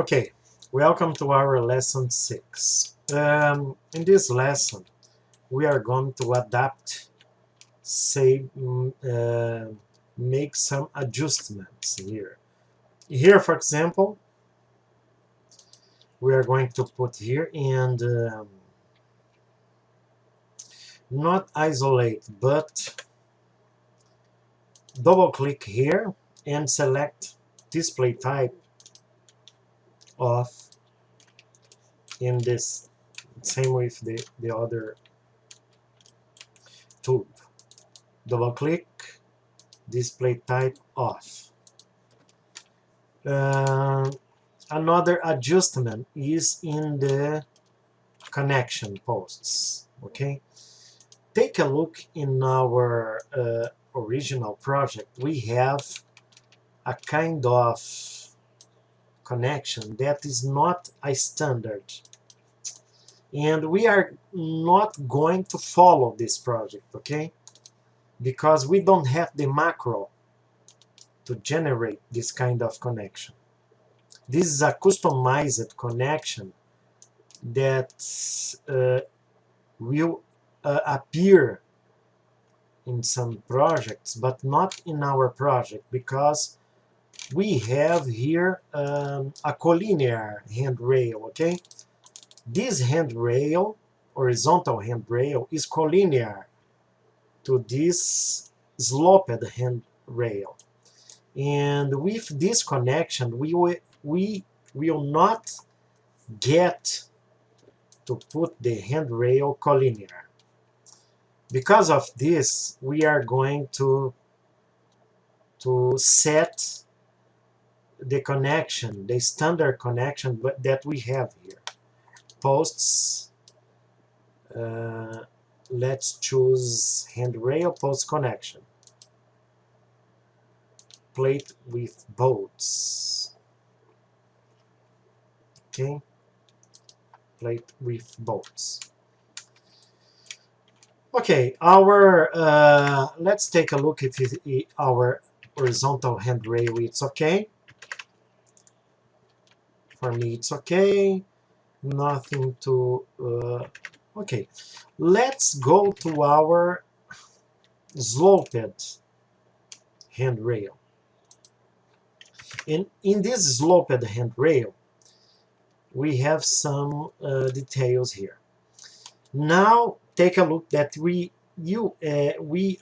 Okay, welcome to our lesson 6. In this lesson, we are going to adapt, make some adjustments here. Here, for example, we are going to put here and not isolate, but double click here and select display type of in this, same with the other tube. Double click, display type off. Another adjustment is in the connection posts. Okay, take a look in our original project. We have a kind of connection that is not a standard, and we are not going to follow this project, okay, because we don't have the macro to generate this kind of connection. This is a customized connection that will appear in some projects, but not in our project, because we have here a collinear handrail, okay? This handrail, horizontal handrail, is collinear to this sloped handrail. And with this connection, we will not get to put the handrail collinear. Because of this, we are going to set the connection, the standard connection that we have here. Posts, let's choose handrail post connection. Plate with bolts. Okay, plate with bolts. Okay, our let's take a look if our horizontal handrail it's okay. For me it's okay. Nothing to okay. Let's go to our sloped handrail. In this sloped handrail, we have some details here. Now take a look that we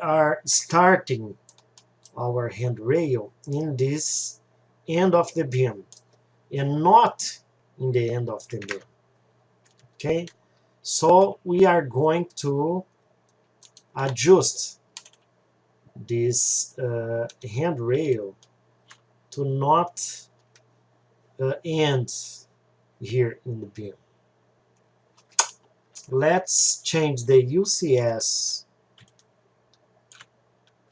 are starting our handrail in this end of the beam and not in the end of the beam. Okay, so we are going to adjust this handrail to not end here in the beam. Let's change the UCS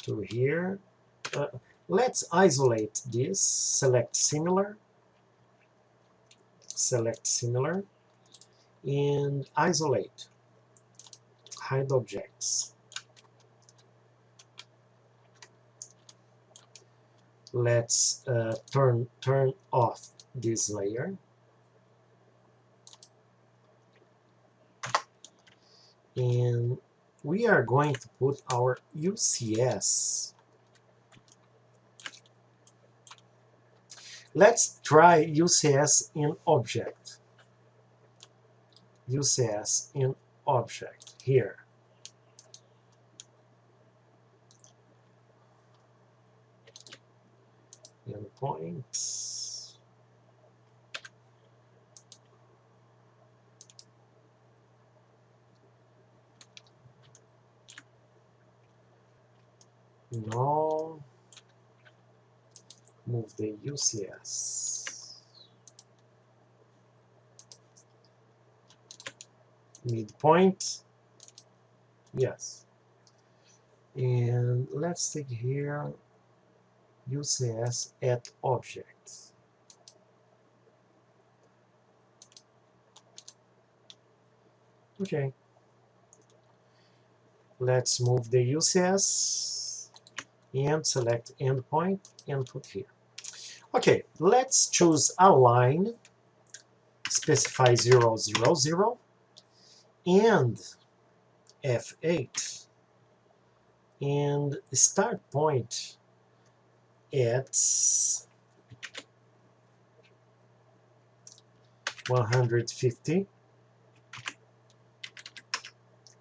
to here. Let's isolate this, select similar, and isolate, hide objects. Let's turn off this layer. And we are going to put our UCS. Let's try UCS in object. UCS in object here. Endpoints. No. Move the UCS. Midpoint. Yes. And let's take here UCS at object. Okay. Let's move the UCS and select endpoint and put here. Okay, let's choose a line specify 0, 0, 0, and F8, and start point at 150,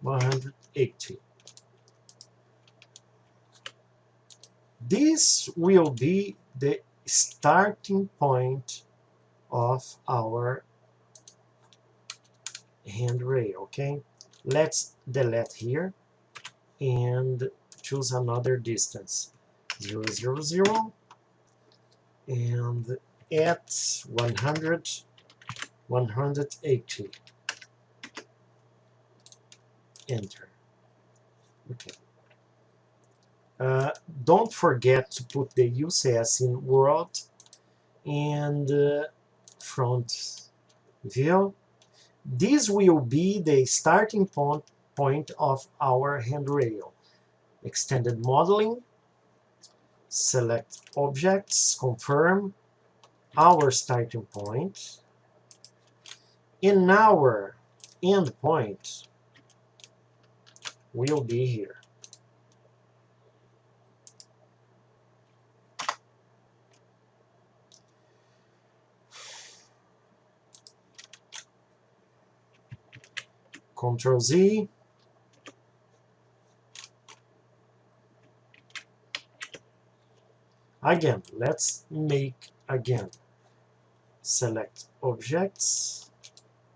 180. This will be the starting point of our handrail, okay? Let's delete here and choose another distance, 0, 0, 0, and at 100, 180. Enter. Okay. Don't forget to put the UCS in world and front view. This will be the starting point of our handrail. Extended modeling, select objects, confirm our starting point, and our end point will be here. Ctrl Z. Again, let's make again. Select objects,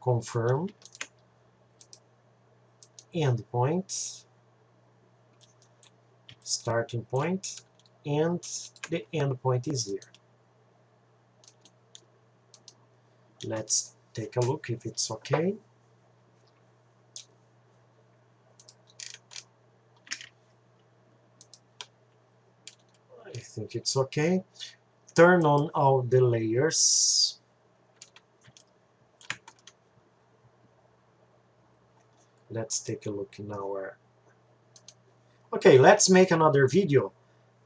confirm, endpoint, starting point, and the endpoint is here. Let's take a look if it's okay. I think it's okay. Turn on all the layers. Let's take a look in our... Okay, let's make another video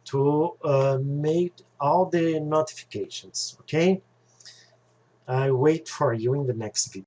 to make all the notifications, okay? I wait for you in the next video.